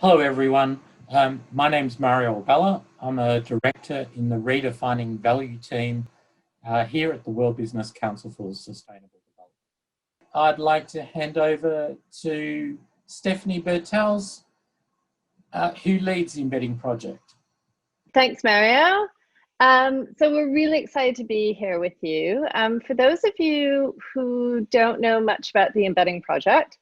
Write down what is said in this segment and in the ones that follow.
Hello, everyone. My name's Mario Bella. I'm a director in the Redefining Value team here at the World Business Council for Sustainable Development. I'd like to hand over to Stephanie Bertels, who leads the Embedding Project. Thanks, Mario. So we're really excited to be here with you. For those of you who don't know much about the Embedding Project,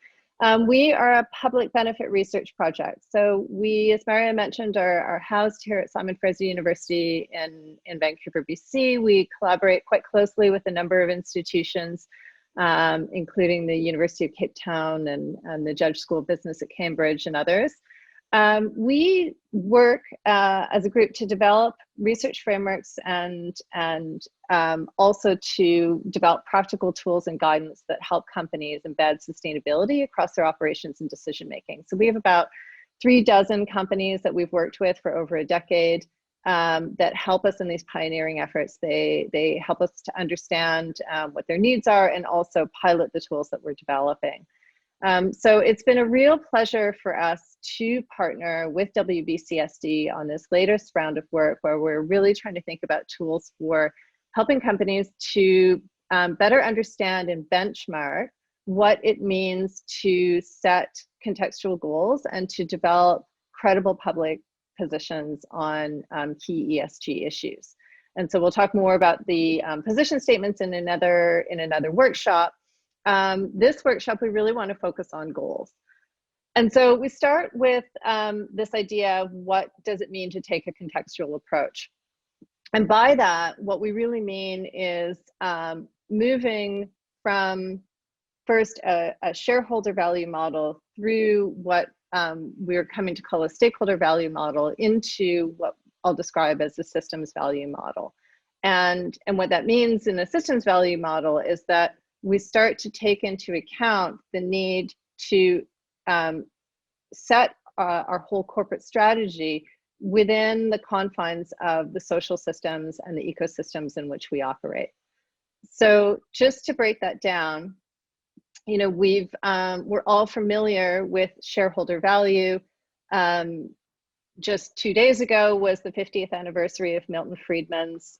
we are a public benefit research project. So we, as Mario mentioned, are housed here at Simon Fraser University in Vancouver, BC. We collaborate quite closely with a number of institutions, including the University of Cape Town and the Judge School of Business at Cambridge and others. We work as a group to develop research frameworks and also to develop practical tools and guidance that help companies embed sustainability across their operations and decision making. So we have about 36 companies that we've worked with for over a decade that help us in these pioneering efforts. They help us to understand what their needs are and also pilot the tools that we're developing. So it's been a real pleasure for us to partner with WBCSD on this latest round of work, where we're really trying to think about tools for helping companies to better understand and benchmark what it means to set contextual goals and to develop credible public positions on key ESG issues. And so we'll talk more about the position statements in another workshop. This workshop, we really want to focus on goals. And so we start with this idea of what does it mean to take a contextual approach? And by that, what we really mean is moving from first a shareholder value model through what we're coming to call a stakeholder value model into what I'll describe as a systems value model. And what that means in a systems value model is that we start to take into account the need to set our whole corporate strategy within the confines of the social systems and the ecosystems in which we operate. So just to break that down, you know, we're all familiar with shareholder value. Just 2 days ago was the 50th anniversary of Milton Friedman's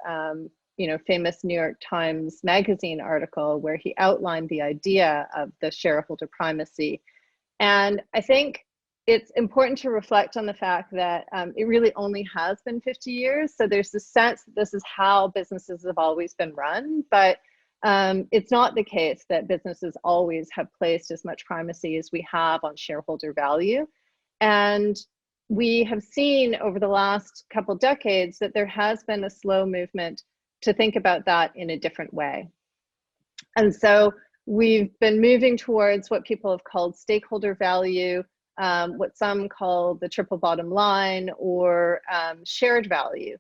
famous New York Times Magazine article where he outlined the idea of the shareholder primacy. And I think it's important to reflect on the fact that it really only has been 50 years. So there's this sense that this is how businesses have always been run, but it's not the case that businesses always have placed as much primacy as we have on shareholder value. And we have seen over the last couple decades that there has been a slow movement to think about that in a different way. And so we've been moving towards what people have called stakeholder value, what some call the triple bottom line, or shared value.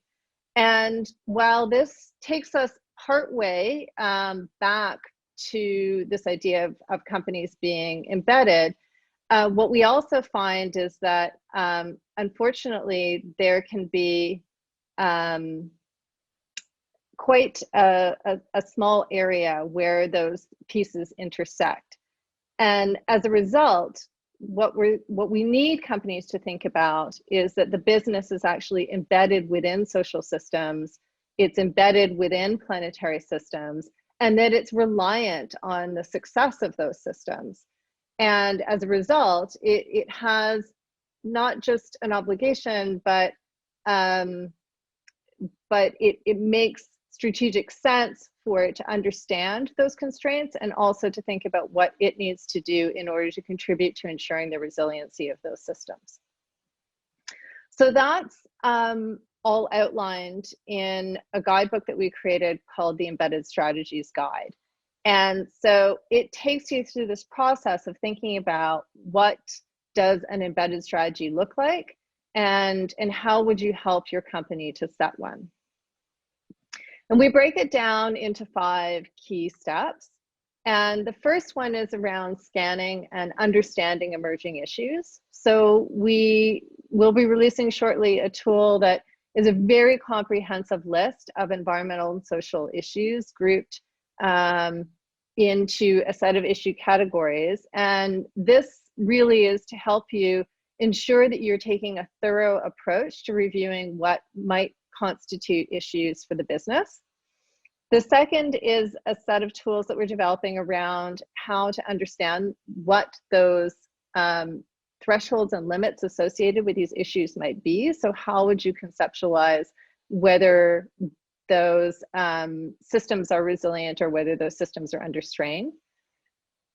And while this takes us partway back to this idea of companies being embedded, what we also find is that unfortunately there can be quite a small area where those pieces intersect. And as a result, what we need companies to think about is that the business is actually embedded within social systems, it's embedded within planetary systems, and that it's reliant on the success of those systems. And as a result, it has not just an obligation, but it makes strategic sense for it to understand those constraints and also to think about what it needs to do in order to contribute to ensuring the resiliency of those systems. So that's all outlined in a guidebook that we created called the Embedded Strategies Guide. And so it takes you through this process of thinking about what does an embedded strategy look like and how would you help your company to set one. And we break it down into 5 key steps. And the first one is around scanning and understanding emerging issues. So we will be releasing shortly a tool that is a very comprehensive list of environmental and social issues grouped into a set of issue categories. And this really is to help you ensure that you're taking a thorough approach to reviewing what might constitute issues for the business. The second is a set of tools that we're developing around how to understand what those thresholds and limits associated with these issues might be. So how would you conceptualize whether those systems are resilient or whether those systems are under strain?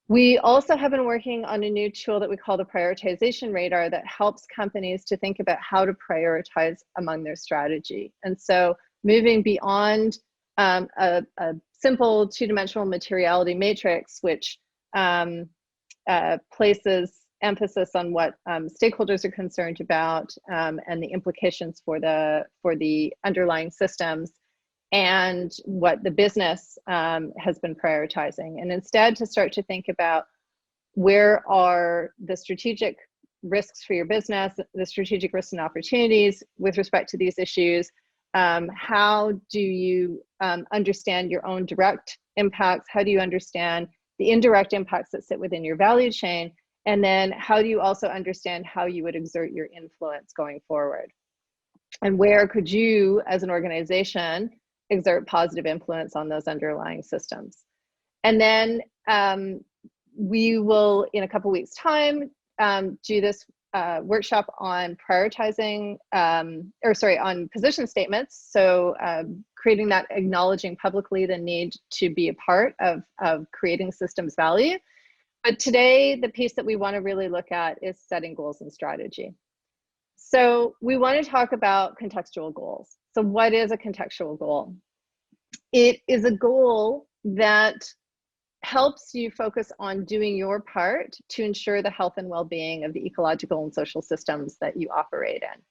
We also have been working on a new tool that we call the prioritization radar that helps companies to think about how to prioritize among their strategy. And so moving beyond a simple two-dimensional materiality matrix, which places emphasis on what stakeholders are concerned about and the implications for the underlying systems and what the business has been prioritizing. And instead to start to think about where are the strategic risks for your business, the strategic risks and opportunities with respect to these issues. How do you understand your own direct impacts? How do you understand the indirect impacts that sit within your value chain? And then how do you also understand how you would exert your influence going forward? And where could you, as an organization, exert positive influence on those underlying systems? And then we will, in a couple weeks' time, do this workshop on prioritizing, on position statements. So creating that, acknowledging publicly the need to be a part of creating systems value. But today, the piece that we want to really look at is setting goals and strategy. So we want to talk about contextual goals. So what is a contextual goal? It is a goal that helps you focus on doing your part to ensure the health and well-being of the ecological and social systems that you operate in.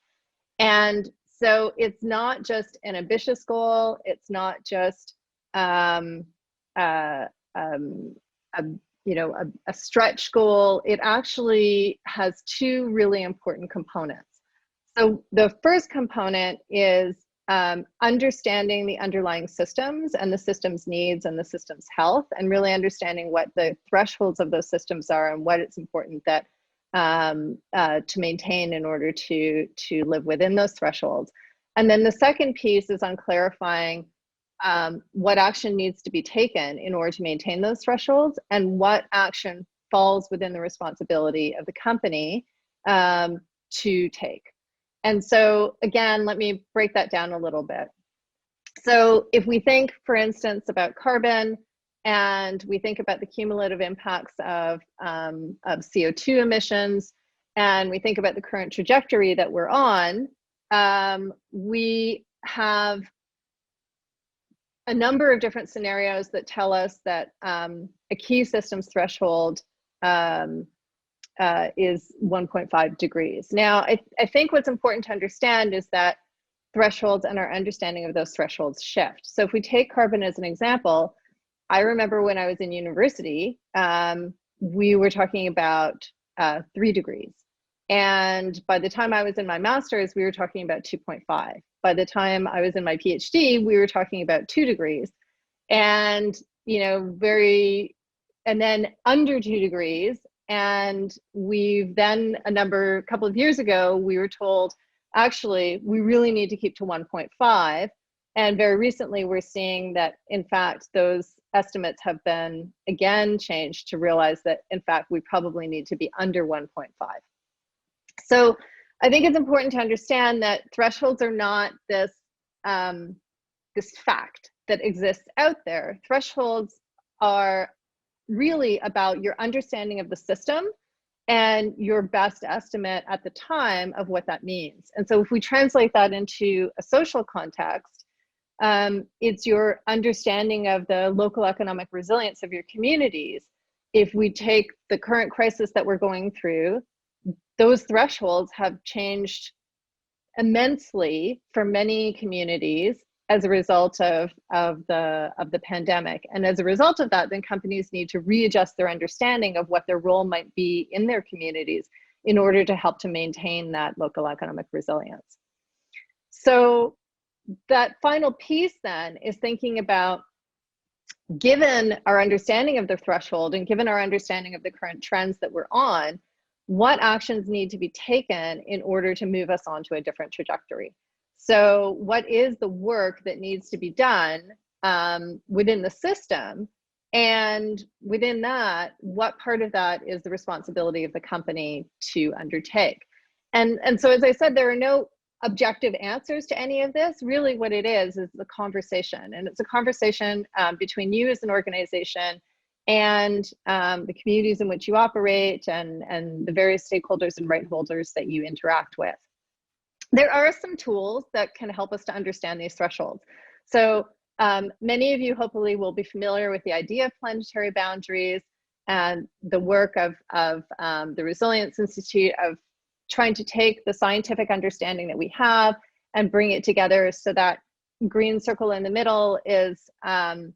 And so it's not just an ambitious goal. It's not just a stretch goal. It actually has two really important components. So the first component is understanding the underlying systems and the system's needs and the system's health, and really understanding what the thresholds of those systems are and what it's important that to maintain in order to live within those thresholds. And then the second piece is on clarifying what action needs to be taken in order to maintain those thresholds, and what action falls within the responsibility of the company to take. And so again, let me break that down a little bit. So if we think, for instance, about carbon, and we think about the cumulative impacts of CO2 emissions, and we think about the current trajectory that we're on, we have a number of different scenarios that tell us that a key systems threshold is 1.5 degrees. Now, I think what's important to understand is that thresholds and our understanding of those thresholds shift. So if we take carbon as an example, I remember when I was in university, we were talking about 3 degrees. And by the time I was in my master's, we were talking about 2.5. By the time I was in my PhD, we were talking about 2 degrees. And, and then under 2 degrees. And we've then a couple of years ago, we were told, actually, we really need to keep to 1.5. And very recently, we're seeing that, in fact, those estimates have been again changed to realize that, in fact, we probably need to be under 1.5. So I think it's important to understand that thresholds are not this, this fact that exists out there. Thresholds are really about your understanding of the system and your best estimate at the time of what that means. And so if we translate that into a social context, it's your understanding of the local economic resilience of your communities. If we take the current crisis that we're going through, those thresholds have changed immensely for many communities as a result of the pandemic. And as a result of that, then companies need to readjust their understanding of what their role might be in their communities in order to help to maintain that local economic resilience. So that final piece then is thinking about, given our understanding of the threshold and given our understanding of the current trends that we're on, what actions need to be taken in order to move us onto a different trajectory. So what is the work that needs to be done within the system? And within that, what part of that is the responsibility of the company to undertake? And so, as I said, there are no objective answers to any of this. Really what it is the conversation. And it's a conversation between you as an organization and the communities in which you operate and the various stakeholders and right holders that you interact with. There are some tools that can help us to understand these thresholds. So many of you hopefully will be familiar with the idea of planetary boundaries and the work of the Resilience Institute of trying to take the scientific understanding that we have and bring it together so that green circle in the middle is our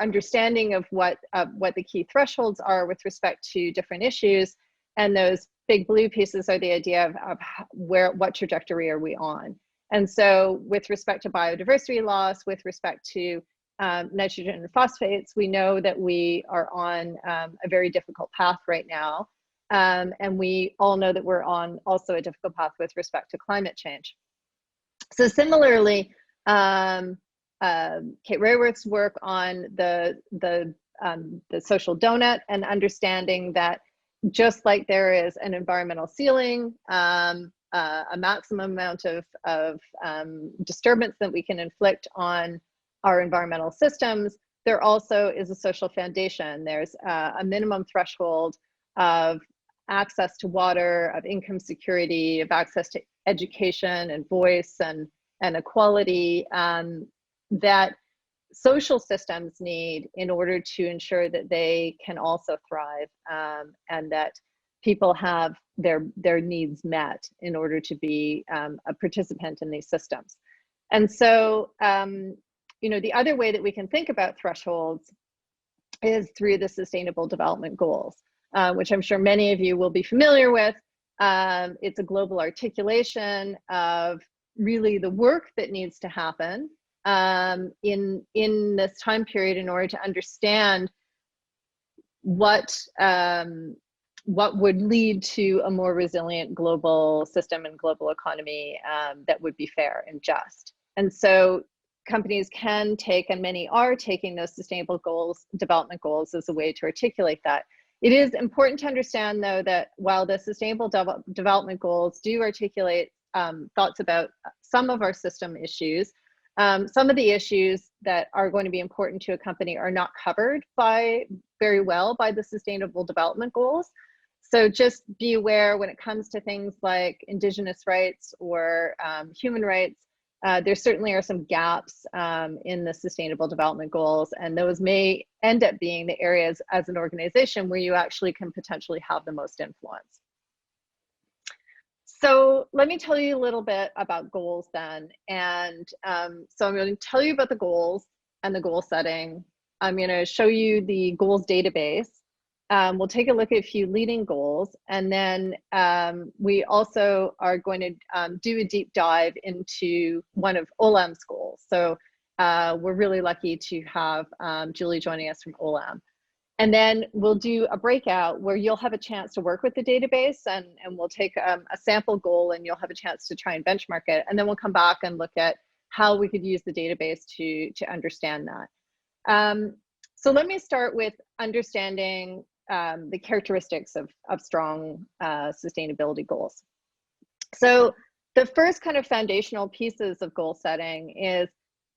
understanding of what the key thresholds are with respect to different issues, and those big blue pieces are the idea of what trajectory are we on. And so with respect to biodiversity loss, with respect to nitrogen and phosphates, we know that we are on a very difficult path right now. And we all know that we're on also a difficult path with respect to climate change. So similarly, Kate Rayworth's work on the social donut and understanding that just like there is an environmental ceiling, a maximum amount of disturbance that we can inflict on our environmental systems, there also is a social foundation. There's a minimum threshold of access to water, of income security, of access to education and voice and equality that social systems need in order to ensure that they can also thrive and that people have their needs met in order to be a participant in these systems. And so, the other way that we can think about thresholds is through the Sustainable Development Goals, which I'm sure many of you will be familiar with. It's a global articulation of really the work that needs to happen in this time period in order to understand what would lead to a more resilient global system and global economy that would be fair and just. And so companies can take, and many are taking, those sustainable development goals as a way to articulate that. It is important to understand, though, that while the sustainable development goals do articulate thoughts about some of our system issues, some of the issues that are going to be important to a company are not covered very well by the sustainable development goals. So just be aware when it comes to things like Indigenous rights or human rights, there certainly are some gaps in the sustainable development goals, and those may end up being the areas as an organization where you actually can potentially have the most influence. So let me tell you a little bit about goals then. And so I'm going to tell you about the goals and the goal setting. I'm going to show you the goals database. We'll take a look at a few leading goals, and then we also are going to do a deep dive into one of Olam's goals. So we're really lucky to have Julie joining us from Olam. And then we'll do a breakout where you'll have a chance to work with the database, and we'll take a sample goal and you'll have a chance to try and benchmark it. And then we'll come back and look at how we could use the database to understand that. So let me start with understanding the characteristics of strong sustainability goals. So the first kind of foundational pieces of goal setting is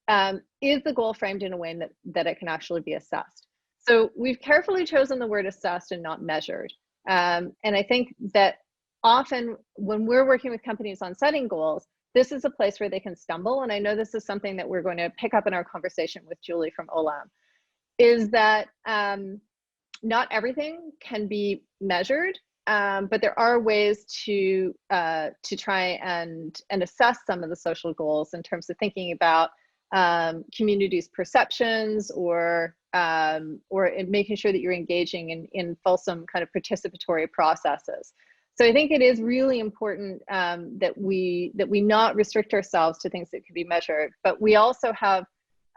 the goal framed in a way that it can actually be assessed? So we've carefully chosen the word assessed and not measured. And I think that often when we're working with companies on setting goals, this is a place where they can stumble. And I know this is something that we're going to pick up in our conversation with Julie from Olam, is that not everything can be measured, but there are ways to try and assess some of the social goals in terms of thinking about communities' perceptions or in making sure that you're engaging in fulsome kind of participatory processes. So I think it is really important that we not restrict ourselves to things that can be measured, but we also have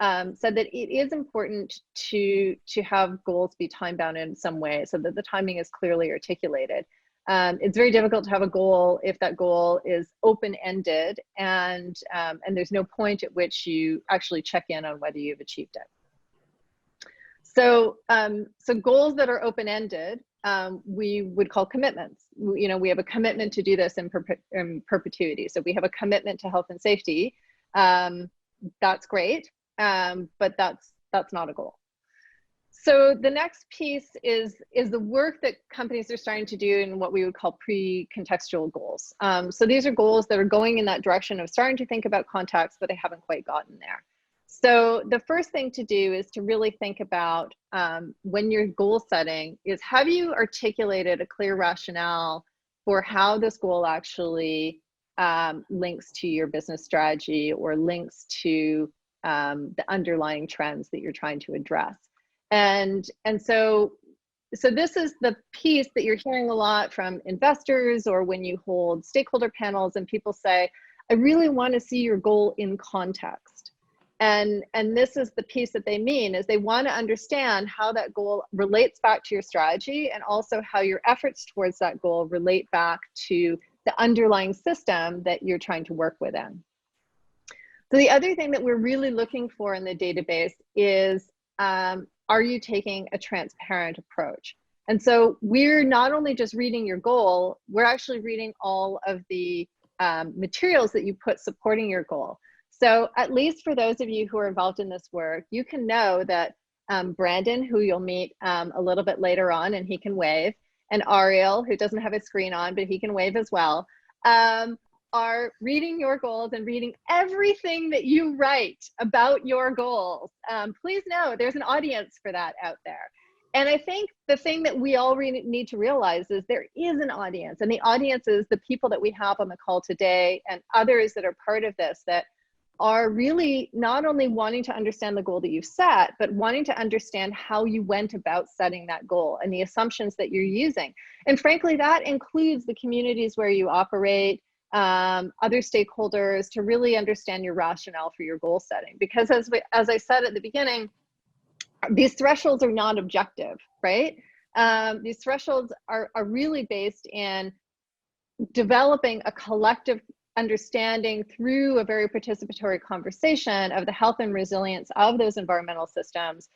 said that it is important to have goals be time bound in some way so that the timing is clearly articulated. It's very difficult to have a goal if that goal is open-ended and there's no point at which you actually check in on whether you've achieved it. So, so goals that are open-ended, we would call commitments. You know, we have a commitment to do this in perpetuity. So we have a commitment to health and safety. That's great, but that's not a goal. So the next piece is the work that companies are starting to do in what we would call pre-contextual goals. So these are goals that are going in that direction of starting to think about context, but they haven't quite gotten there. So the first thing to do is to really think about when you're goal setting is, have you articulated a clear rationale for how this goal actually links to your business strategy or links to the underlying trends that you're trying to address. And so this is the piece that you're hearing a lot from investors, or when you hold stakeholder panels and people say, I really want to see your goal in context. And this is the piece that they mean, is they want to understand how that goal relates back to your strategy, and also how your efforts towards that goal relate back to the underlying system that you're trying to work within. So the other thing that we're really looking for in the database is, are you taking a transparent approach? And so we're not only just reading your goal, we're actually reading all of the materials that you put supporting your goal. So at least for those of you who are involved in this work, you can know that Brandon, who you'll meet a little bit later on, and he can wave, and Ariel, who doesn't have his screen on, but he can wave as well, are reading your goals and reading everything that you write about your goals. Please know there's an audience for that out there. And I think the thing that we all need to realize is there is an audience, and the audience is the people that we have on the call today and others that are part of this, that are really not only wanting to understand the goal that you've set, but wanting to understand how you went about setting that goal and the assumptions that you're using. And frankly, that includes the communities where you operate, other stakeholders, to really understand your rationale for your goal setting. Because as I said at the beginning, these thresholds are not objective, right? These thresholds are really based in developing a collective understanding through a very participatory conversation of the health and resilience of those environmental systems,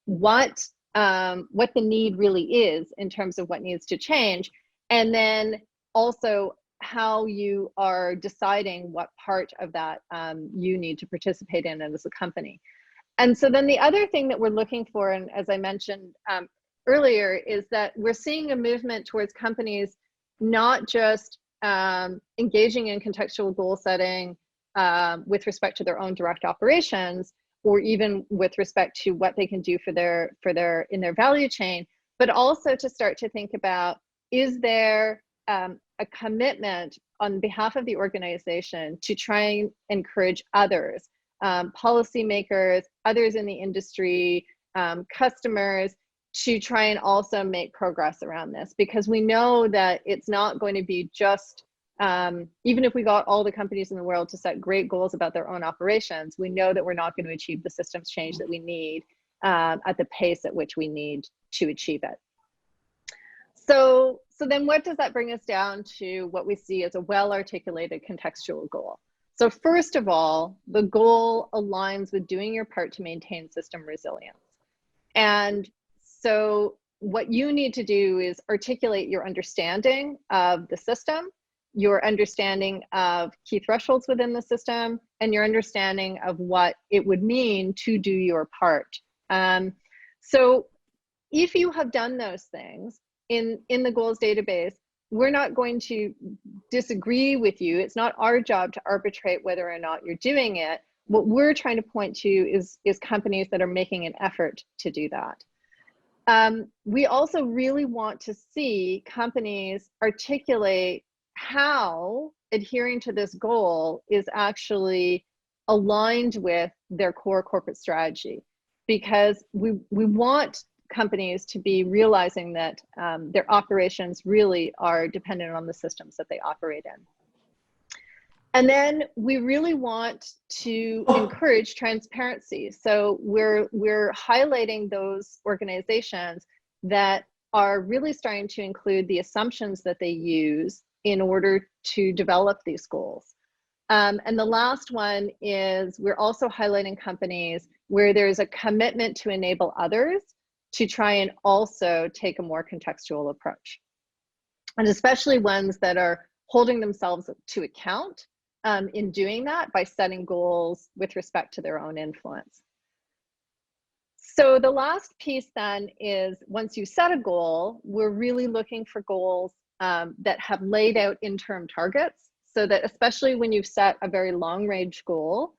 what the need really is in terms of what needs to change, and then also how you are deciding what part of that you need to participate in as a company. And so then the other thing that we're looking for, and as I mentioned earlier, is that we're seeing a movement towards companies not just engaging in contextual goal setting with respect to their own direct operations, or even with respect to what they can do in their value chain, but also to start to think about, is there a commitment on behalf of the organization to try and encourage others, policymakers, others in the industry, customers, to try and also make progress around this, because we know that it's not going to be just, even if we got all the companies in the world to set great goals about their own operations, we know that we're not going to achieve the systems change that we need at the pace at which we need to achieve it. So then what does that bring us down to what we see as a well-articulated contextual goal? So first of all, the goal aligns with doing your part to maintain system resilience. And so what you need to do is articulate your understanding of the system, your understanding of key thresholds within the system, and your understanding of what it would mean to do your part. So if you have done those things in the goals database, we're not going to disagree with you. It's not our job to arbitrate whether or not you're doing it. What we're trying to point to is companies that are making an effort to do that. We also really want to see companies articulate how adhering to this goal is actually aligned with their core corporate strategy, because we want companies to be realizing that their operations really are dependent on the systems that they operate in. And then we really want to encourage transparency. So we're highlighting those organizations that are really starting to include the assumptions that they use in order to develop these goals. And the last one is we're also highlighting companies where there's a commitment to enable others to try and also take a more contextual approach. And especially ones that are holding themselves to account in doing that by setting goals with respect to their own influence. So the last piece then is once you set a goal, we're really looking for goals that have laid out interim targets, so that especially when you've set a very long range goal,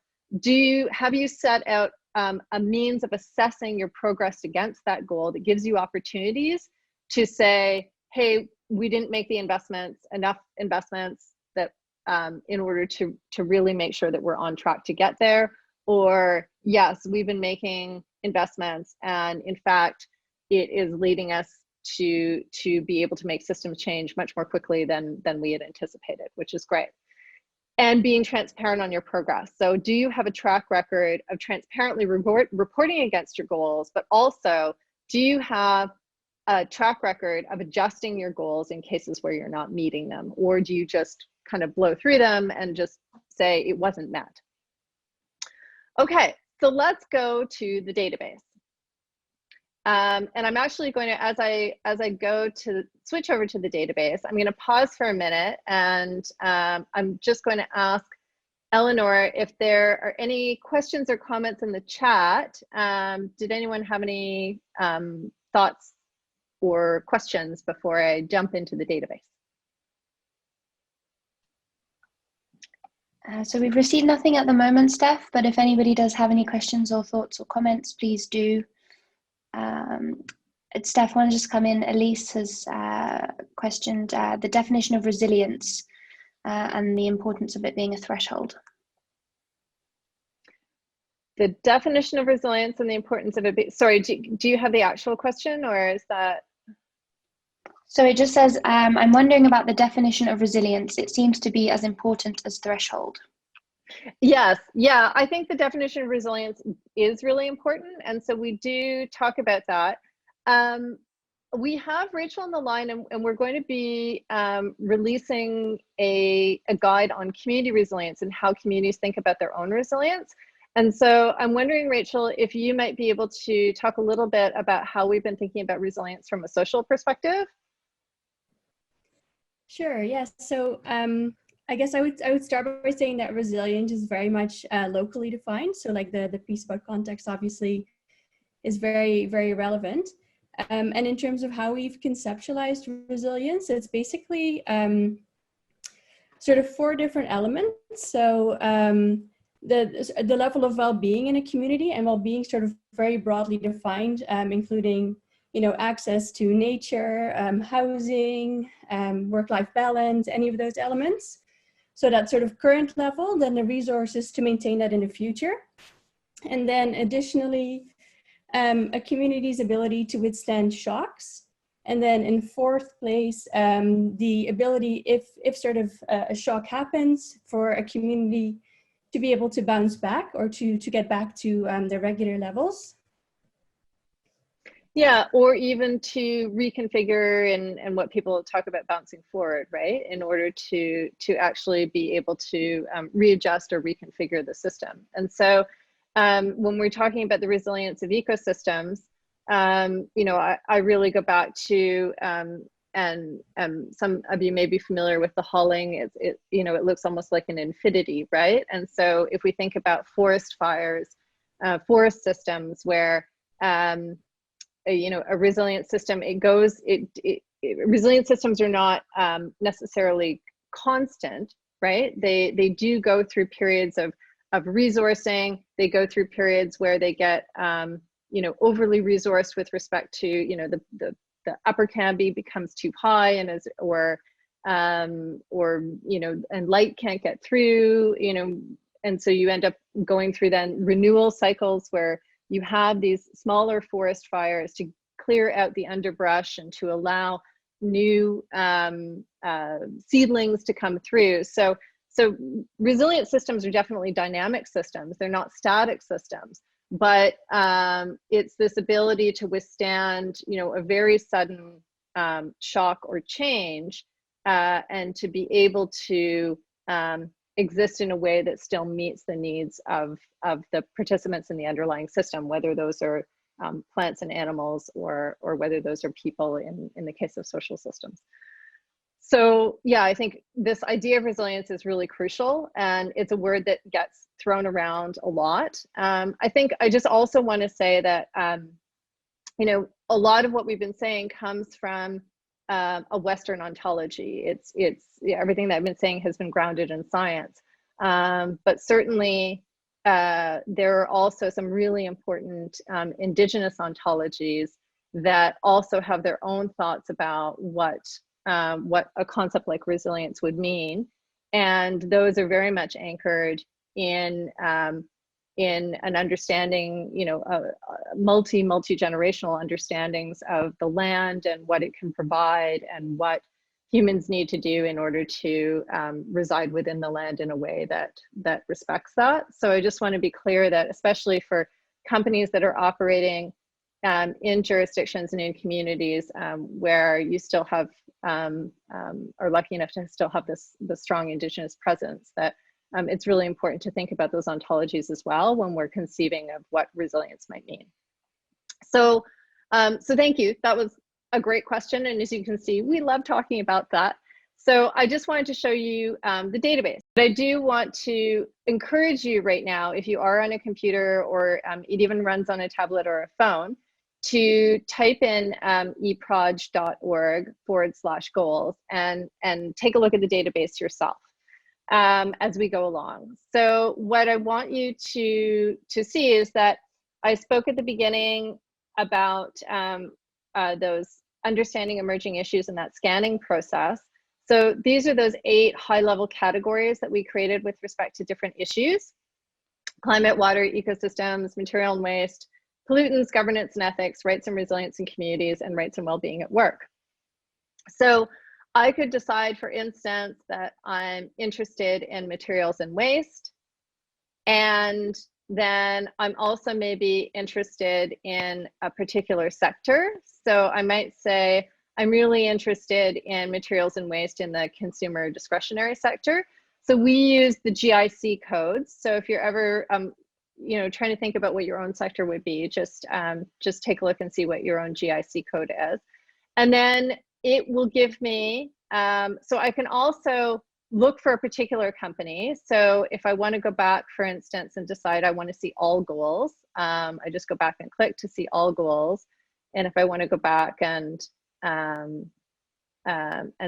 have you set out a means of assessing your progress against that goal that gives you opportunities to say, hey, we didn't make the enough investments that in order to really make sure that we're on track to get there, or yes, we've been making investments and in fact it is leading us to be able to make systems change much more quickly than we had anticipated, which is great. And being transparent on your progress. So do you have a track record of transparently reporting against your goals, but also do you have a track record of adjusting your goals in cases where you're not meeting them? Or do you just kind of blow through them and just say it wasn't met? Okay, so let's go to the database. And I'm actually going to, as I go to switch over to the database, I'm going to pause for a minute, and I'm just going to ask Eleanor if there are any questions or comments in the chat. Did anyone have any thoughts or questions before I jump into the database? So we've received nothing at the moment, Steph, but if anybody does have any questions or thoughts or comments, please do. Steph, want to just come in? Elise has questioned the definition of resilience and the importance of it being a threshold. The definition of resilience and the importance of it. Sorry, do you have the actual question, or is that? So it just says, I'm wondering about the definition of resilience. It seems to be as important as threshold. Yes, yeah, I think the definition of resilience is really important. And so we do talk about that. We have Rachel on the line, and we're going to be releasing a guide on community resilience and how communities think about their own resilience. And so I'm wondering, Rachel, if you might be able to talk a little bit about how we've been thinking about resilience from a social perspective. Sure, yes. So I guess I would start by saying that resilience is very much locally defined. So like the piece about context obviously is very, very relevant. And in terms of how we've conceptualized resilience, it's basically sort of 4 different elements. So the level of well-being in a community, and well-being sort of very broadly defined, including access to nature, housing, work-life balance, any of those elements. So that sort of current level, then the resources to maintain that in the future. And then additionally, a community's ability to withstand shocks. And then in 4th place, the ability, if sort of a shock happens, for a community to be able to bounce back or to get back to their regular levels. Yeah, or even to reconfigure and what people talk about bouncing forward, right? In order to actually be able to readjust or reconfigure the system. And so when we're talking about the resilience of ecosystems, I really go back to, and some of you may be familiar with the hulling. It looks almost like an infinity, right? And so if we think about forest fires, forest systems where a resilient system, resilient systems are not necessarily constant, right? They do go through periods of resourcing. They go through periods where they get overly resourced with respect to the upper canopy becomes too high and and light can't get through, and so you end up going through then renewal cycles where you have these smaller forest fires to clear out the underbrush and to allow new seedlings to come through. So So resilient systems are definitely dynamic systems. They're not static systems, but it's this ability to withstand, a very sudden shock or change, and to be able to exist in a way that still meets the needs of the participants in the underlying system, whether those are plants and animals, or whether those are people in the case of social systems. So yeah, I think this idea of resilience is really crucial, and it's a word that gets thrown around a lot. I think I just also want to say that, a lot of what we've been saying comes from a Western ontology. It's everything that I've been saying has been grounded in science, but certainly there are also some really important indigenous ontologies that also have their own thoughts about what a concept like resilience would mean, and those are very much anchored in an understanding, multi-generational understandings of the land and what it can provide, and what humans need to do in order to reside within the land in a way that respects that. So I just want to be clear that, especially for companies that are operating in jurisdictions and in communities where you still have are lucky enough to still have the strong Indigenous presence, that it's really important to think about those ontologies as well when we're conceiving of what resilience might mean. So, so thank you. That was a great question, and as you can see, we love talking about that. So I just wanted to show you the database. But I do want to encourage you right now, if you are on a computer, or it even runs on a tablet or a phone, to type in eproj.org/goals and take a look at the database yourself as we go along. So what I want you to see is that I spoke at the beginning about those understanding emerging issues in that scanning process. So these are those 8 high-level categories that we created with respect to different issues: climate, water, ecosystems, material and waste, pollutants, governance and ethics, rights and resilience in communities, and rights and well-being at work. So I could decide, for instance, that I'm interested in materials and waste, and then I'm also maybe interested in a particular sector. So I might say I'm really interested in materials and waste in the consumer discretionary sector. So we use the GIC codes. So if you're ever trying to think about what your own sector would be, just take a look and see what your own GIC code is. And then it will give me, so I can also look for a particular company. So if I want to go back, for instance, and decide I want to see all goals, I just go back and click to see all goals. And if I want to go back and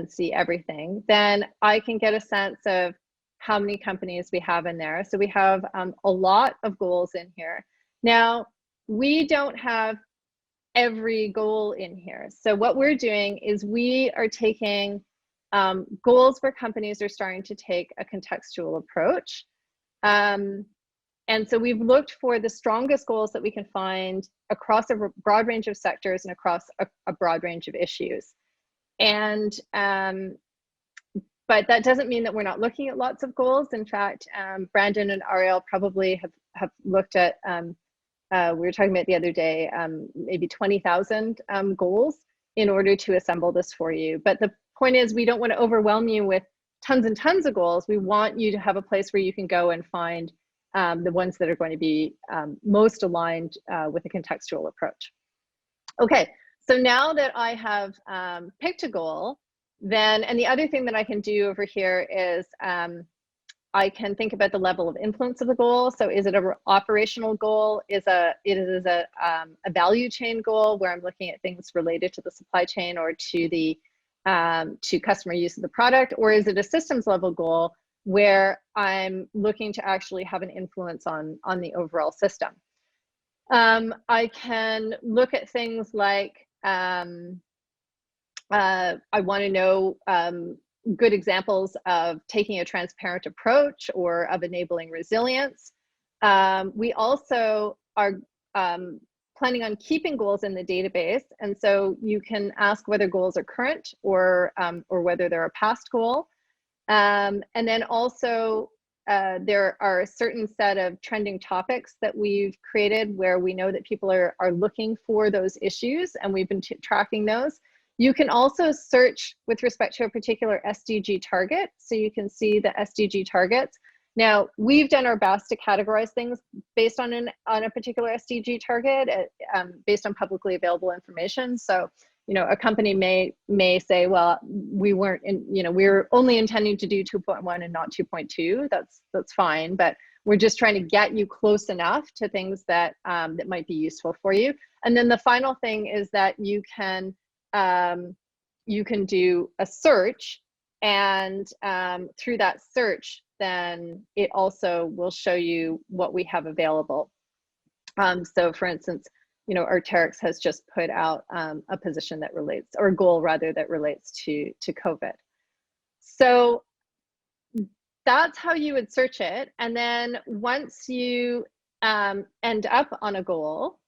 see everything, then I can get a sense of how many companies we have in there. So we have a lot of goals in here. Now, we don't have every goal in here. So what we're doing is we are taking goals where companies are starting to take a contextual approach. And so we've looked for the strongest goals that we can find across a broad range of sectors and across a broad range of issues. And but that doesn't mean that we're not looking at lots of goals. In fact, Brandon and Ariel probably have looked at, we were talking about the other day, maybe 20,000 goals in order to assemble this for you. But the point is, we don't want to overwhelm you with tons and tons of goals. We want you to have a place where you can go and find the ones that are going to be most aligned with a contextual approach. Okay, so now that I have picked a goal, then, and the other thing that I can do over here is I can think about the level of influence of the goal. So is it an operational goal? Is it a value chain goal where I'm looking at things related to the supply chain or to the to customer use of the product? Or is it a systems level goal where I'm looking to actually have an influence on the overall system? I can look at things like I want to know good examples of taking a transparent approach or of enabling resilience. We also are planning on keeping goals in the database, and so you can ask whether goals are current or whether they're a past goal. And then also, there are a certain set of trending topics that we've created where we know that people are looking for those issues, and we've been tracking those. You can also search with respect to a particular SDG target, so you can see the SDG targets. Now, we've done our best to categorize things based on a particular SDG target, based on publicly available information. So, you know, a company may say, well, we weren't we're only intending to do 2.1 and not 2.2. That's fine, but we're just trying to get you close enough to things that that might be useful for you. And then the final thing is that you can do a search, and through that search, then it also will show you what we have available. So for instance, you know, Arc'teryx has just put out a position that relates, or a goal rather, that relates to COVID. So that's how you would search it. And then once you end up on a goal,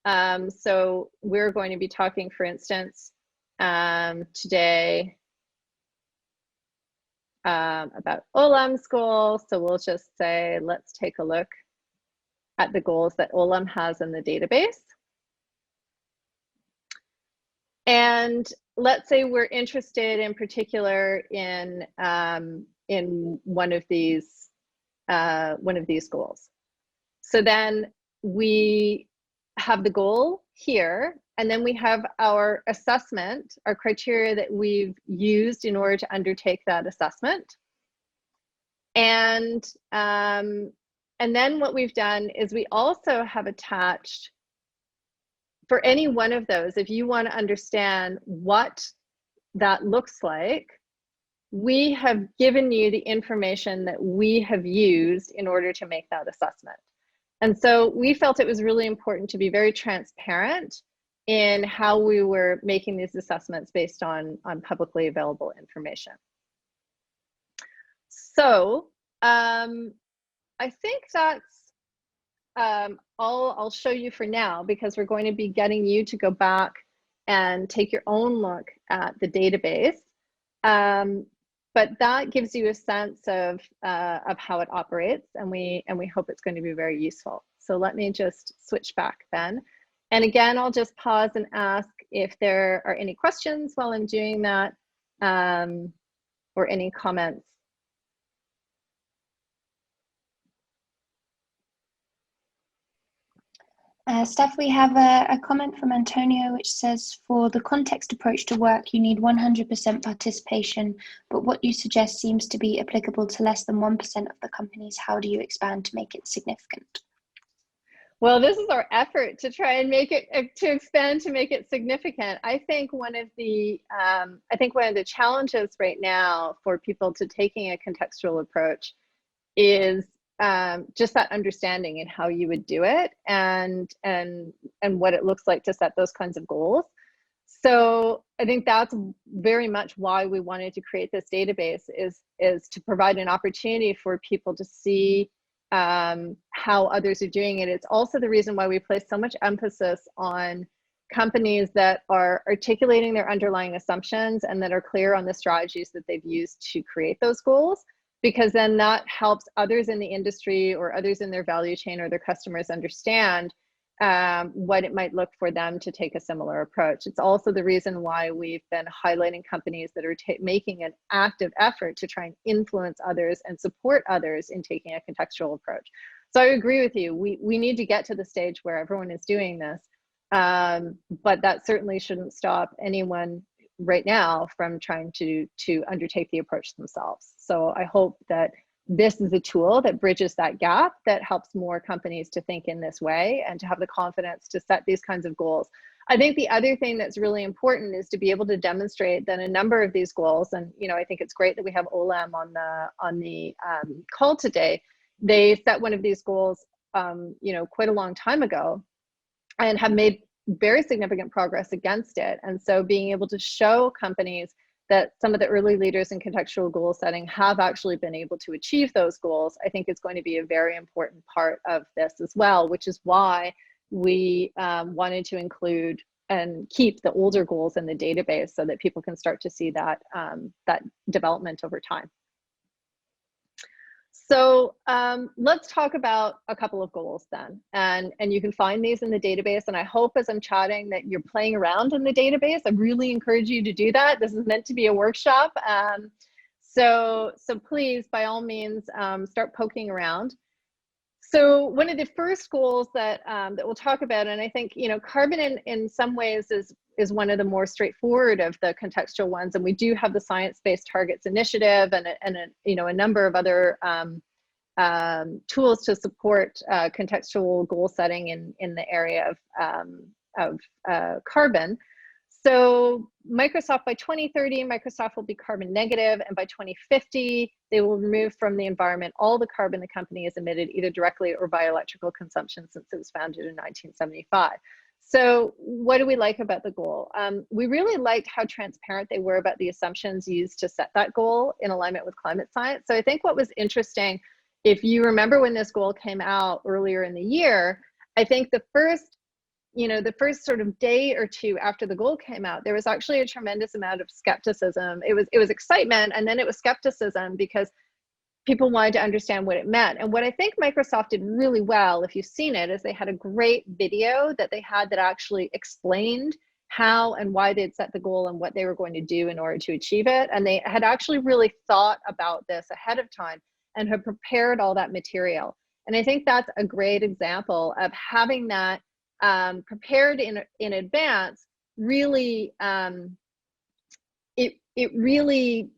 so we're going to be talking, for instance, today about Olam's goal. So we'll just say, let's take a look at the goals that Olam has in the database. And let's say we're interested in particular in one of these goals. So then we have the goal here, and then we have our assessment, our criteria that we've used in order to undertake that assessment. And then what we've done is we also have attached, for any one of those, if you want to understand what that looks like, we have given you the information that we have used in order to make that assessment. And so we felt it was really important to be very transparent in how we were making these assessments based on publicly available information. So I think that's all I'll show you for now, because we're going to be getting you to go back and take your own look at the database. But that gives you a sense of how it operates, and we hope it's going to be very useful. So let me just switch back then. And again, I'll just pause and ask if there are any questions while I'm doing that, or any comments. Steph, we have a comment from Antonio which says, for the context approach to work, you need 100% participation, but what you suggest seems to be applicable to less than 1% of the companies. How do you expand to make it significant? Well, this is our effort to try and make it, to expand to make it significant. I think one of the challenges right now for people to taking a contextual approach is just that understanding and how you would do it, and what it looks like to set those kinds of goals. So I think that's very much why we wanted to create this database, is to provide an opportunity for people to see how others are doing it. It's also the reason why we place so much emphasis on companies that are articulating their underlying assumptions and that are clear on the strategies that they've used to create those goals, because then that helps others in the industry or others in their value chain or their customers understand what it might look for them to take a similar approach. It's also the reason why we've been highlighting companies that are making an active effort to try and influence others and support others in taking a contextual approach. So I agree with you. We need to get to the stage where everyone is doing this, but that certainly shouldn't stop anyone right now from trying to undertake the approach themselves. So I hope that this is a tool that bridges that gap, that helps more companies to think in this way and to have the confidence to set these kinds of goals. I think the other thing that's really important is to be able to demonstrate that a number of these goals, and I think it's great that we have Olam on the call today. They set one of these goals quite a long time ago and have made very significant progress against it. And so being able to show companies that some of the early leaders in contextual goal setting have actually been able to achieve those goals, I think is going to be a very important part of this as well, which is why we wanted to include and keep the older goals in the database so that people can start to see that that development over time. So let's talk about a couple of goals then. And you can find these in the database. And I hope as I'm chatting that you're playing around in the database. I really encourage you to do that. This is meant to be a workshop. So please, by all means, start poking around. So one of the first goals that that we'll talk about, and I think, you know, carbon in some ways is one of the more straightforward of the contextual ones, and we do have the Science-Based Targets Initiative and you know, a number of other tools to support contextual goal setting in the area of carbon. So Microsoft, by 2030, Microsoft will be carbon negative, and by 2050, they will remove from the environment all the carbon the company has emitted, either directly or by electrical consumption, since it was founded in 1975. So what do we like about the goal? We really liked how transparent they were about the assumptions used to set that goal in alignment with climate science. So I think what was interesting, if you remember when this goal came out earlier in the year, I think the first sort of day or two after the goal came out, there was actually a tremendous amount of skepticism. It was excitement, and then it was skepticism, because people wanted to understand what it meant. And what I think Microsoft did really well, if you've seen it, is they had a great video that they had that actually explained how and why they'd set the goal and what they were going to do in order to achieve it. And they had actually really thought about this ahead of time and had prepared all that material. And I think that's a great example of having that prepared in advance. Really, it really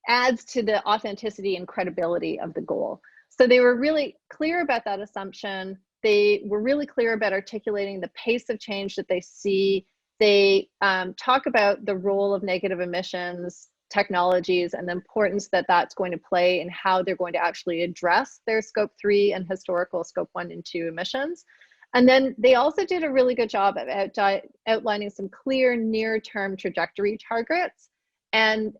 adds to the authenticity and credibility of the goal. So they were really clear about that assumption. They were really clear about articulating the pace of change that they see. They talk about the role of negative emissions technologies and the importance that that's going to play in how they're going to actually address their scope 3 and historical scope 1 and 2 emissions. And then they also did a really good job of outlining some clear near-term trajectory targets and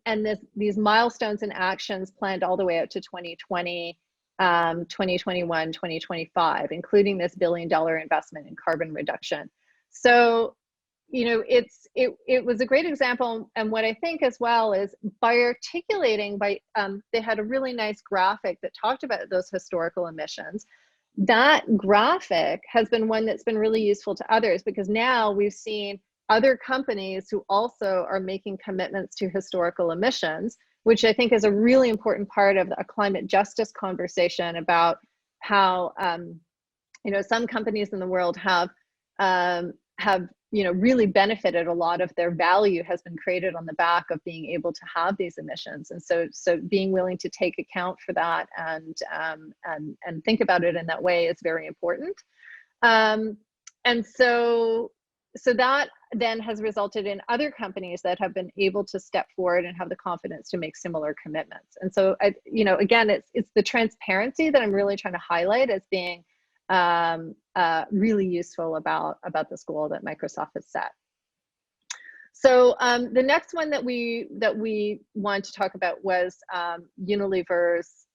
these milestones and actions planned all the way out to 2020, 2021, 2025, including this $1 billion investment in carbon reduction. So, you know, it was a great example. And what I think as well is by articulating, they had a really nice graphic that talked about those historical emissions. That graphic has been one that's been really useful to others, because now we've seen other companies who also are making commitments to historical emissions, which I think is a really important part of a climate justice conversation about how, you know, some companies in the world have you know, really benefited. A lot of their value has been created on the back of being able to have these emissions, and so being willing to take account for that and think about it in that way is very important. And so that then has resulted in other companies that have been able to step forward and have the confidence to make similar commitments. And so, you know, again, it's the transparency that I'm really trying to highlight as being really useful about this goal that Microsoft has set. So the next one that we wanted to talk about was Unilever's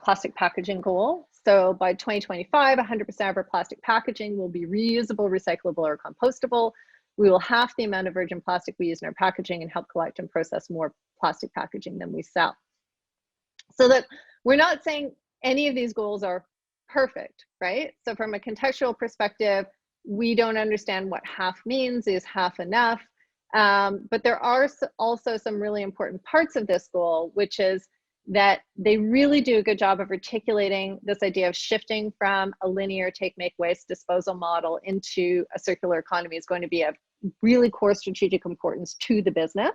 plastic packaging goal. So by 2025, 100% of our plastic packaging will be reusable, recyclable, or compostable. We will halve the amount of virgin plastic we use in our packaging and help collect and process more plastic packaging than we sell. So that we're not saying any of these goals are perfect, right? So from a contextual perspective, we don't understand what half means. Is half enough? But there are also some really important parts of this goal, which is that they really do a good job of articulating this idea of shifting from a linear take, make, waste disposal model into a circular economy is going to be of really core strategic importance to the business.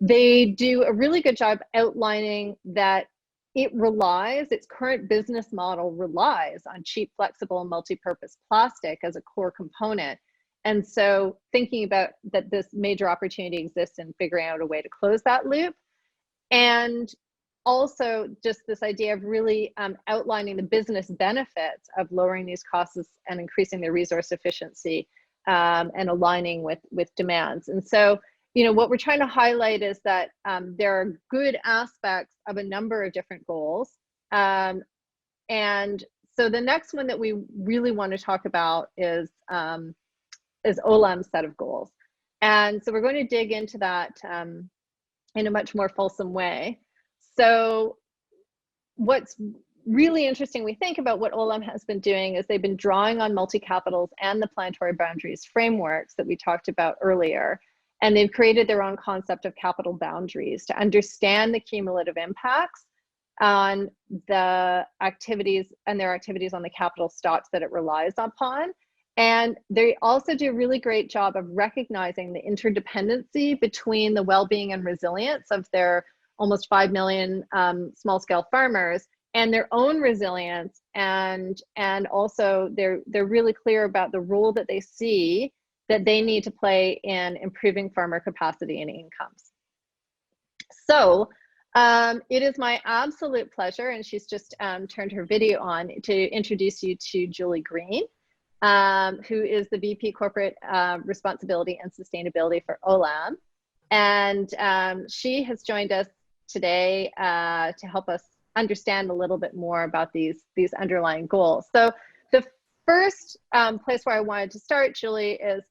They do a really good job outlining that its current business model relies on cheap, flexible, multi-purpose plastic as a core component. And so thinking about that this major opportunity exists in figuring out a way to close that loop. And also just this idea of really outlining the business benefits of lowering these costs and increasing their resource efficiency and aligning with demands. And so, you know, what we're trying to highlight is that there are good aspects of a number of different goals. And so the next one that we really want to talk about is Olam's set of goals. And so we're going to dig into that in a much more fulsome way. So what's really interesting, we think about what Olam has been doing is they've been drawing on multi-capitals and the planetary boundaries frameworks that we talked about earlier. And they've created their own concept of capital boundaries to understand the cumulative impacts on the activities and their activities on the capital stocks that it relies upon. And they also do a really great job of recognizing the interdependency between the well-being and resilience of their almost 5 million small-scale farmers and their own resilience. And also they're really clear about the role that they see that they need to play in improving farmer capacity and incomes. So it is my absolute pleasure, and she's just turned her video on, to introduce you to Julie Green, who is the VP Corporate Responsibility and Sustainability for Olam. And she has joined us today to help us understand a little bit more about these underlying goals. So the first place where I wanted to start, Julie, is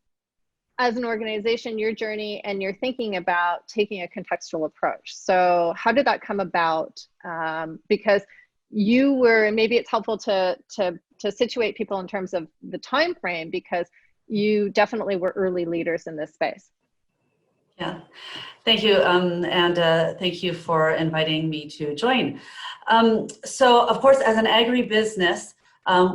as an organization, your journey and your thinking about taking a contextual approach. So how did that come about? Because you were, and maybe it's helpful to situate people in terms of the time frame, because you definitely were early leaders in this space. Yeah, thank you. And thank you for inviting me to join. So of course, as an agribusiness,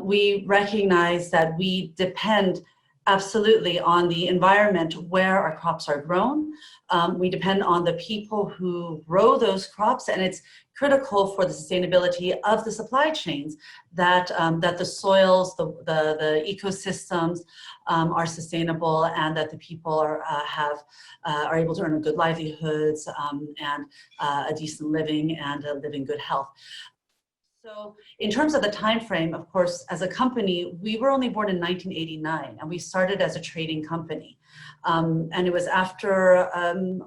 we recognize that we depend absolutely on the environment where our crops are grown. We depend on the people who grow those crops, and it's critical for the sustainability of the supply chains that the soils, the ecosystems are sustainable, and that the people are able to earn good livelihoods and a decent living and live in good health. So in terms of the time frame, of course, as a company, we were only born in 1989, and we started as a trading company. And it was after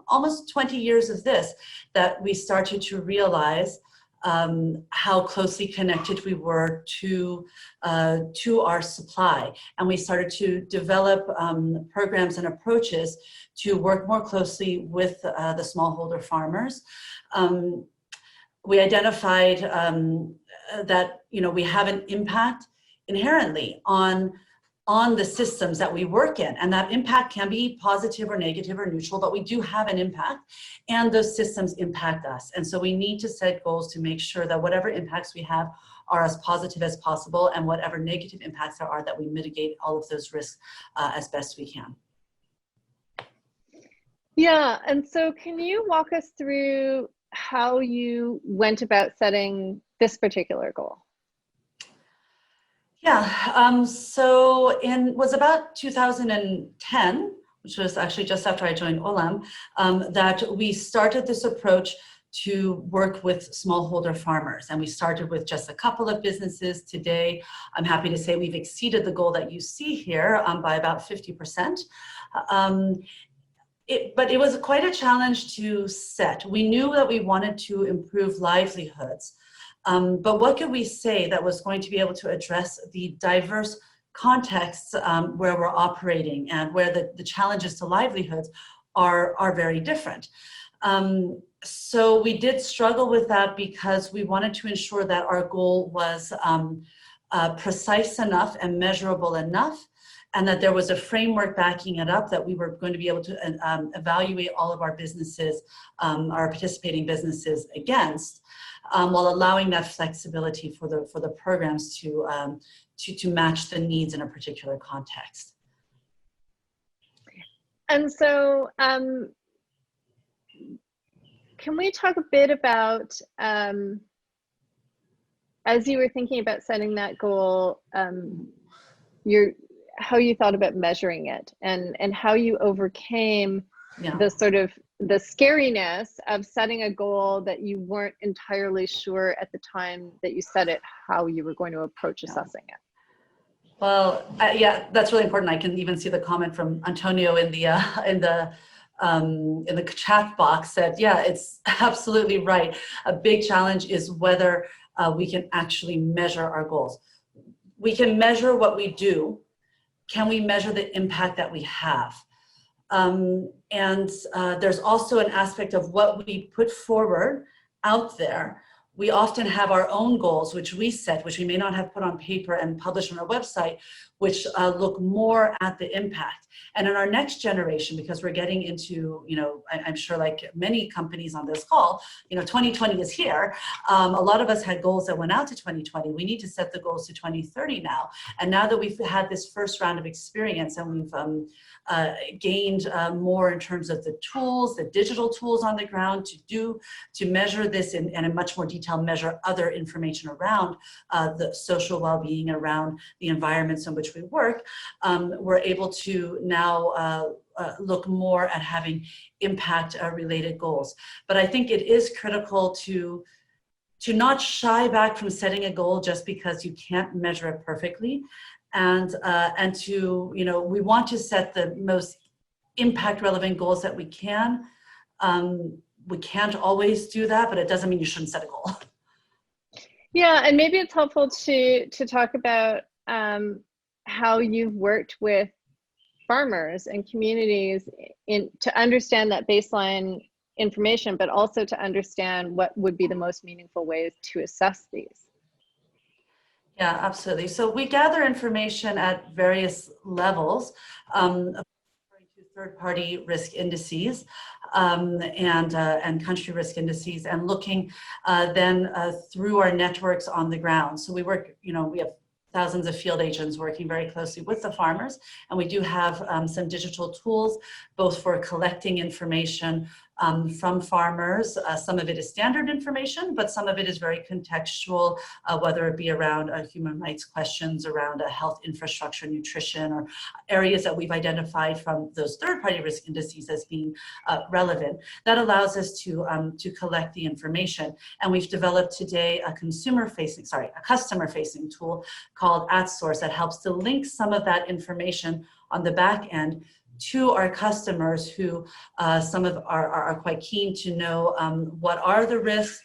almost 20 years of this that we started to realize how closely connected we were to our supply. And we started to develop programs and approaches to work more closely with the smallholder farmers. We identified that we have an impact inherently on the systems that we work in, and that impact can be positive or negative or neutral, but we do have an impact, and those systems impact us. And so we need to set goals to make sure that whatever impacts we have are as positive as possible, and whatever negative impacts there are, that we mitigate all of those risks as best we can. Yeah, and so can you walk us through how you went about setting this particular goal? Yeah, so was about 2010, which was actually just after I joined Olam, that we started this approach to work with smallholder farmers. And we started with just a couple of businesses. Today, I'm happy to say we've exceeded the goal that you see here by about 50%. But it was quite a challenge to set. We knew that we wanted to improve livelihoods, but what could we say that was going to be able to address the diverse contexts where we're operating, and where the challenges to livelihoods are very different. So we did struggle with that, because we wanted to ensure that our goal was precise enough and measurable enough, and that there was a framework backing it up, that we were going to be able to evaluate all of our businesses, our participating businesses against, while allowing that flexibility for the programs to match the needs in a particular context. And so can we talk a bit about, as you were thinking about setting that goal, how you thought about measuring it, and how you overcame the sort of the scariness of setting a goal that you weren't entirely sure at the time that you set it, how you were going to approach assessing it. Well, yeah, that's really important. I can even see the comment from Antonio in the chat box that, yeah, it's absolutely right. A big challenge is whether we can actually measure our goals. We can measure what we do. Can we measure the impact that we have? And there's also an aspect of what we put forward out there. we often have our own goals, which we set, which we may not have put on paper and published on our website, which look more at the impact. And in our next generation, because we're getting into, I'm sure like many companies on this call, 2020 is here. A lot of us had goals that went out to 2020. We need to set the goals to 2030 now. And now that we've had this first round of experience and we've gained more in terms of the tools, the digital tools on the ground to measure this and in much more detail measure other information around the social well-being, around the environments in which we work, we're able to now look more at having impact related goals. But I think it is critical to not shy back from setting a goal just because you can't measure it perfectly. And to, we want to set the most impact relevant goals that we can. We can't always do that, but it doesn't mean you shouldn't set a goal. Yeah, and maybe it's helpful to talk about how you've worked with farmers and communities to understand that baseline information, but also to understand what would be the most meaningful ways to assess these. Yeah, absolutely. So we gather information at various levels, according to third-party risk indices and country risk indices, and looking then through our networks on the ground. So we work, we have thousands of field agents working very closely with the farmers, and we do have some digital tools, both for collecting information from farmers. Some of it is standard information, but some of it is very contextual, whether it be around human rights questions, around health infrastructure, nutrition, or areas that we've identified from those third-party risk indices as being relevant. That allows us to collect the information. And we've developed today a customer-facing tool called @Source that helps to link some of that information on the back end to our customers who some of are quite keen to know what are the risks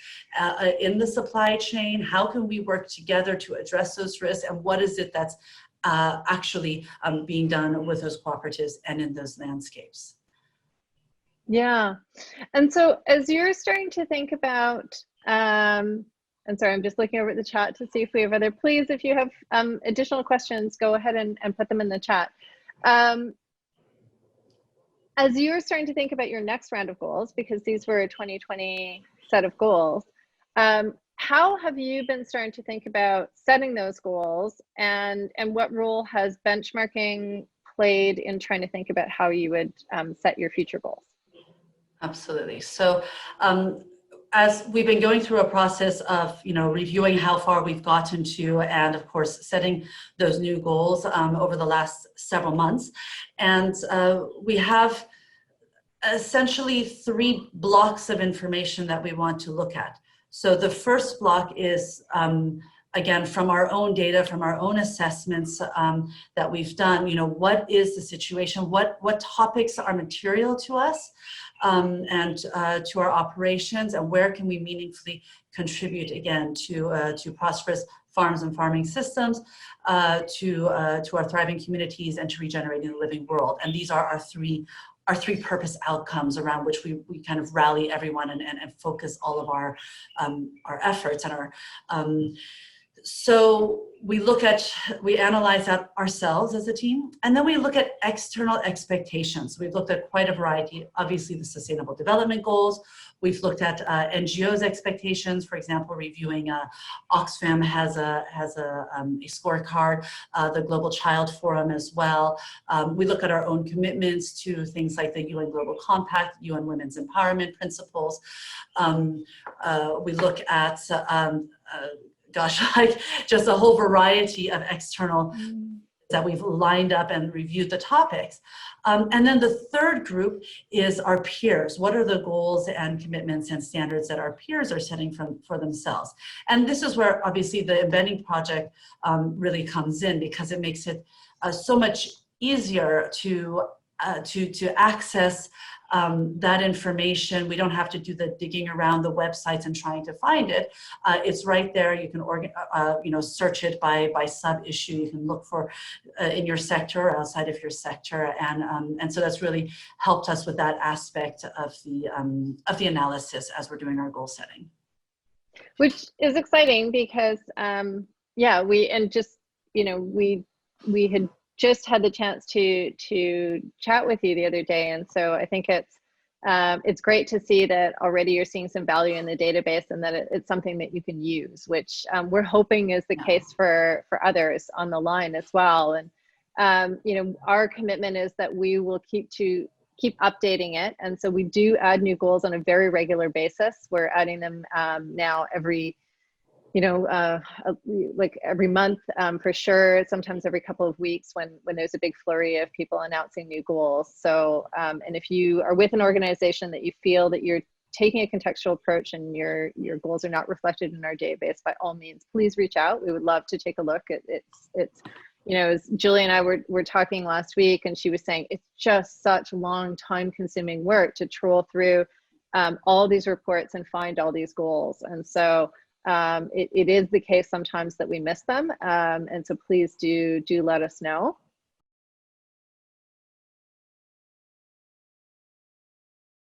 in the supply chain, how can we work together to address those risks, and what is it that's actually being done with those cooperatives and in those landscapes. Yeah, and so as you're starting to think about, and sorry, I'm just looking over at the chat to see if we have other, please, if you have additional questions, go ahead and put them in the chat. As you're starting to think about your next round of goals, because these were a 2020 set of goals, how have you been starting to think about setting those goals, and what role has benchmarking played in trying to think about how you would set your future goals? Absolutely. So as we've been going through a process of, reviewing how far we've gotten to, and of course, setting those new goals over the last several months. And we have essentially 3 blocks of information that we want to look at. So the first block is, again, from our own data, from our own assessments that we've done, what is the situation? What topics are material to us? And to our operations, and where can we meaningfully contribute again to prosperous farms and farming systems, to our thriving communities, and to regenerating the living world. And these are our three purpose outcomes around which we kind of rally everyone and focus all of our efforts and our. So we analyze that ourselves as a team, and then we look at external expectations. We've looked at quite a variety, obviously the Sustainable Development Goals. We've looked at NGOs' expectations. For example, reviewing Oxfam has a scorecard, the Global Child Forum as well. We look at our own commitments to things like the UN Global Compact, UN Women's Empowerment Principles. We look at just a whole variety of external that we've lined up and reviewed the topics. And then the third group is our peers. What are the goals and commitments and standards that our peers are setting for themselves? And this is where obviously the Embedding Project really comes in, because it makes it so much easier to access that information. We don't have to do the digging around the websites and trying to find it. It's right there. You can search it by sub issue. You can look for in your sector or outside of your sector, and so that's really helped us with that aspect of the analysis as we're doing our goal setting. Which is exciting because, yeah, we had just had the chance to chat with you the other day, and so I think it's great to see that already you're seeing some value in the database, and that it's something that you can use, which we're hoping is the case for others on the line as well. And our commitment is that we will keep updating it, and so we do add new goals on a very regular basis. We're adding them now every like every month, for sure, sometimes every couple of weeks when there's a big flurry of people announcing new goals. So and if you are with an organization that you feel that you're taking a contextual approach and your goals are not reflected in our database, by all means, please reach out. We would love to take a look at it's as Julie and I were talking last week, and she was saying it's just such long, time consuming work to troll through all these reports and find all these goals. And so it is the case sometimes that we miss them. And so please do let us know.